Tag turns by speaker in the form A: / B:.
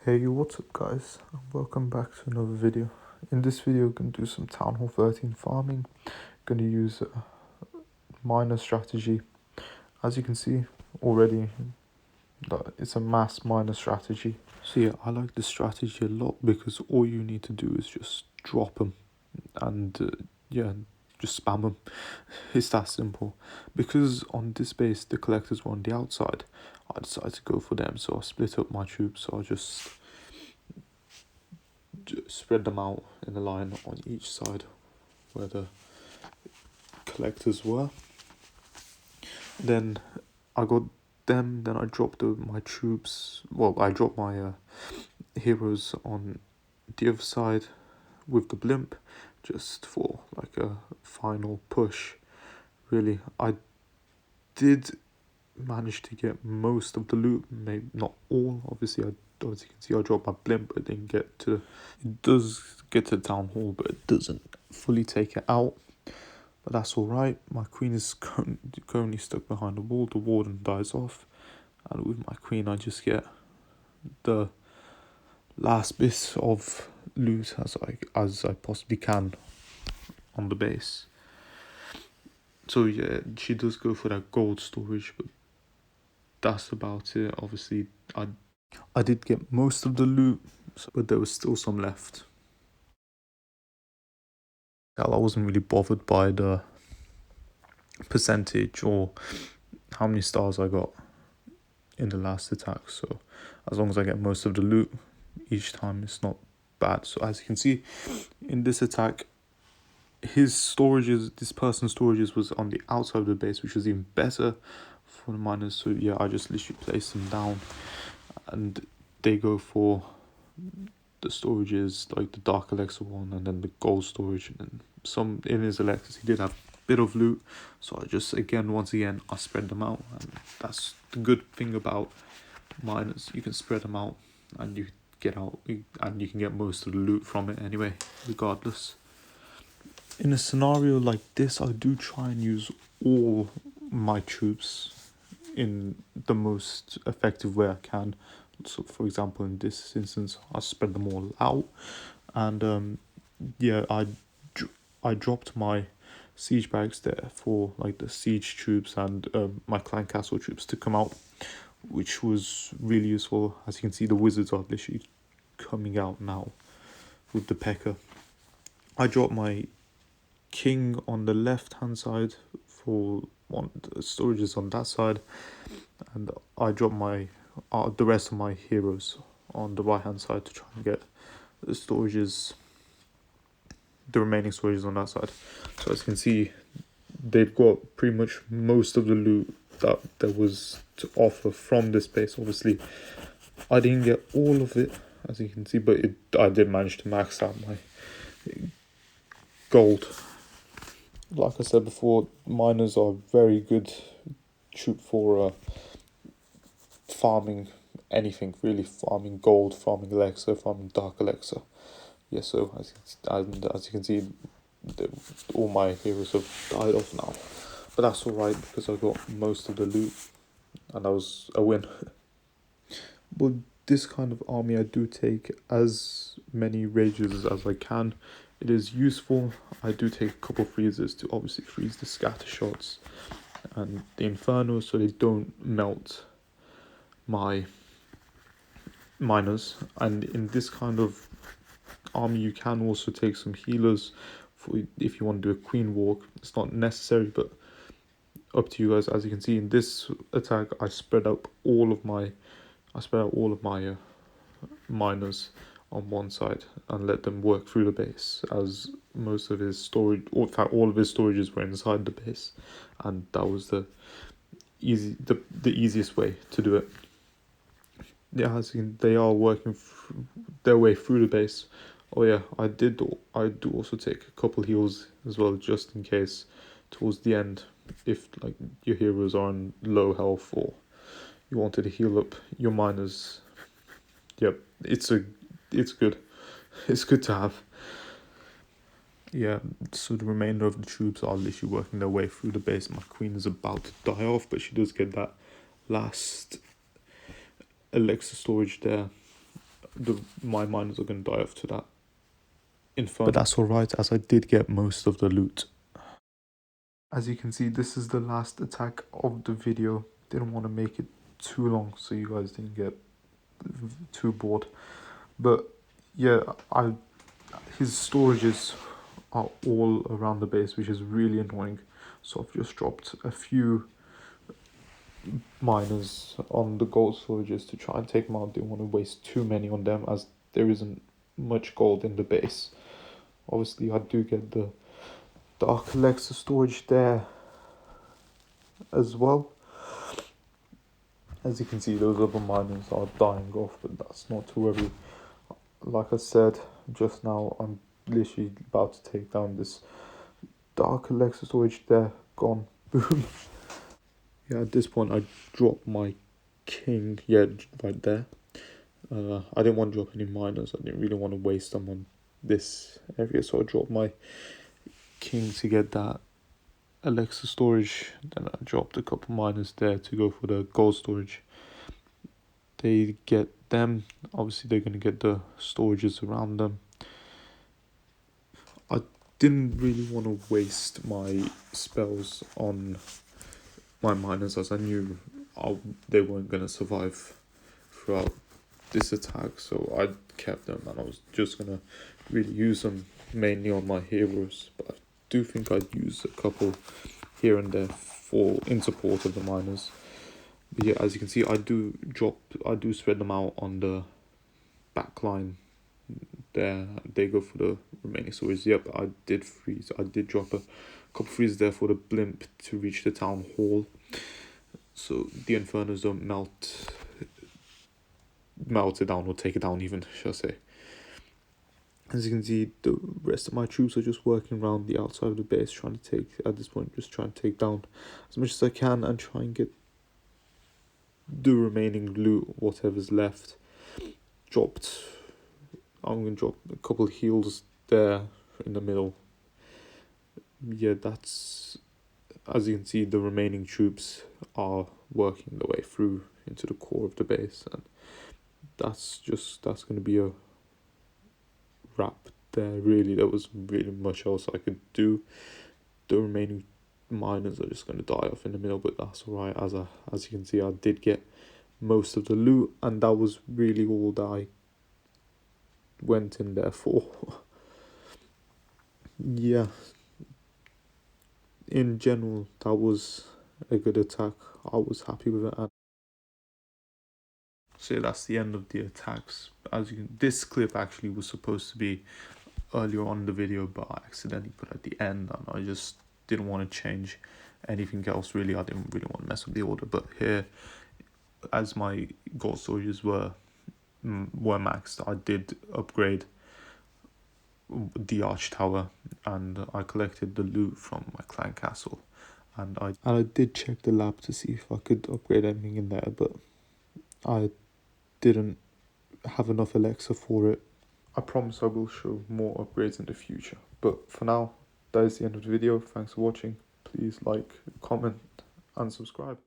A: Hey, what's up guys, and welcome back to another video. In this video, we're going to do some Town Hall 13 farming. Going to use a miner strategy. As you can see already, it's a mass miner strategy. So yeah, I like this strategy a lot because all you need to do is just drop them and just spam them. It's that simple. Because on this base the collectors were on the outside, I decided to go for them, so I split up my troops. So I just spread them out in a line on each side where the collectors were. Then I got them, then I dropped my troops. Well, I dropped my heroes on the other side with the blimp, just for like a final push. Really, I did manage to get most of the loot, maybe not all. Obviously, as you can see, I dropped my blimp, but didn't get to. It does get to the town hall, but it doesn't fully take it out. But that's all right. My queen is currently stuck behind the wall. The warden dies off, and with my queen, I just get the last bit of loot as I possibly can on the base. So yeah, she does go for that gold storage, but that's about it. Obviously, I did get most of the loot, but there was still some left. I wasn't really bothered by the percentage or how many stars I got in the last attack. So as long as I get most of the loot each time, it's not bad. So as you can see in this attack, this person's storages was on the outside of the base, which was even better for the miners. So yeah, I just literally placed them down and they go for the storages, like the dark elixir one and then the gold storage, and then some in his elixirs he did have a bit of loot. So I just once again I spread them out, and that's the good thing about miners. You can spread them out and you can get most of the loot from it anyway, regardless. In a scenario like this, I do try and use all my troops in the most effective way I can. So for example, in this instance, I spread them all out, and I dropped my siege barracks there for like the siege troops and my clan castle troops to come out, which was really useful. As you can see, the wizards are literally coming out now with the P.E.K.K.A. I dropped my king on the left hand side for the storages on that side, and I dropped my the rest of my heroes on the right hand side to try and get the remaining storages on that side. So as you can see, they've got pretty much most of the loot that there was to offer from this base. Obviously, I didn't get all of it, as you can see, but I did manage to max out my gold. Like I said before, miners are very good troop for farming anything, really. Farming gold, farming elixir, farming dark elixir. Yeah, so as you can see, all my heroes have died off now. But that's alright because I got most of the loot, and that was a win. But this kind of army, I do take as many rages as I can. It is useful. I do take a couple freezers to obviously freeze the scatter shots and the inferno, so they don't melt my miners. And in this kind of army, you can also take some healers for if you want to do a queen walk. It's not necessary, but up to you guys. As you can see in this attack, I spread out all of my miners on one side and let them work through the base, as most of his storage, or in fact all of his storages were inside the base, and that was the easiest way to do it. Yeah, as they are working their way through the base. Oh yeah, I do also take a couple heals as well, just in case towards the end, if like your heroes are on low health or you wanted to heal up your miners. Yep, it's good. It's good to have. Yeah, so the remainder of the troops are literally working their way through the base. My queen is about to die off, but she does get that last elixir storage there. my miners are going to die off to that inferno. But that's alright, as I did get most of the loot. As you can see, this is the last attack of the video. Didn't want to make it too long so you guys didn't get too bored. But yeah, his storages are all around the base, which is really annoying. So I've just dropped a few miners on the gold storages to try and take them out. Didn't want to waste too many on them as there isn't much gold in the base. Obviously, I do get the Dark Alexa storage there as well. As you can see, those other miners are dying off, but that's not to worry. Like I said just now, I'm literally about to take down this Dark Alexa storage there. Gone. Boom. Yeah, at this point, I dropped my king. Yeah, right there. I didn't want to drop any miners. I didn't really want to waste them on this area, so I dropped my king to get that Alexa storage. Then I dropped a couple miners there to go for the gold storage. They get them. Obviously, they're going to get the storages around them. I didn't really want to waste my spells on my miners as I knew they weren't going to survive throughout this attack, so I kept them and I was just going to really use them mainly on my heroes. But I do think I'd use a couple here and there in support of the miners. But yeah, as you can see, I do spread them out on the back line there. They go for the remaining stories. Yep, I did drop a couple freezes there for the blimp to reach the town hall, so the infernos don't melt it down or take it down even, shall I say. As you can see, the rest of my troops are just working around the outside of the base, trying to take down as much as I can and try and get the remaining loot, whatever's left. I'm going to drop a couple of heals there in the middle. Yeah, that's, as you can see, the remaining troops are working their way through into the core of the base, and that's going to be a wrap there. Really, there was really much else I could do. The remaining miners are just going to die off in the middle, but that's alright. As you can see, I did get most of the loot, and that was really all that I went in there for. Yeah, in general, that was a good attack. I was happy with it. So yeah, that's the end of the attacks. This clip actually was supposed to be earlier on in the video, but I accidentally put it at the end, and I just didn't want to change anything else really. I didn't really want to mess with the order. But here, as my gold storages were maxed, I did upgrade the arch tower, and I collected the loot from my clan castle, and I did check the lab to see if I could upgrade anything in there, but I didn't have enough Alexa for it. I promise I will show more upgrades in the future, but for now, that is the end of the video. Thanks for watching. Please like, comment and subscribe.